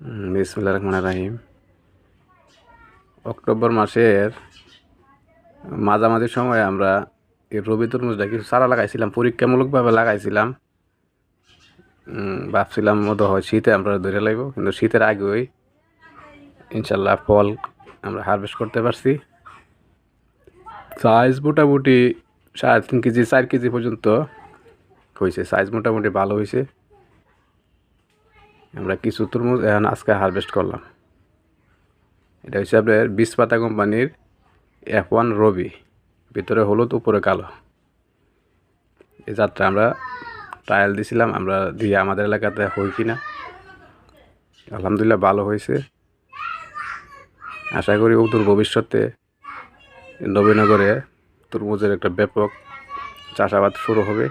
বিসমিল্লাহির রহমানির রহিম। অক্টোবর মাসের মাঝামাঝি সময়ে আমরা এই রবি তরমুজটা কিছু চারা লাগাইছিলাম, পরীক্ষামূলকভাবে লাগাইছিলাম। ভাবছিলাম মতো হয় শীতে আমরা ধরে লাইব, কিন্তু শীতের আগেই ইনশাল্লাহ ফল আমরা হারভেস্ট করতে পারছি। সাইজ মোটামুটি 3.5 কেজি 4 কেজি পর্যন্ত হয়েছে। সাইজ মোটামুটি ভালো হয়েছে। আমরা কিছু তরমুজ এখন আজকে হারভেস্ট করলাম। এটা হচ্ছে আপনার 20 পাতা কোম্পানির F1 রবি, ভিতরে হলুদ উপরে কালো। এই জাতটা আমরা ট্রায়াল দিছিলাম, আমরা দিয়ে আমাদের এলাকাতে হয় কিনা। আলহামদুলিল্লাহ ভালো হয়েছে। আশা করি অদূর ভবিষ্যতে নবীনগরে তরমুজের একটা ব্যাপক চাষাবাদ শুরু হবে।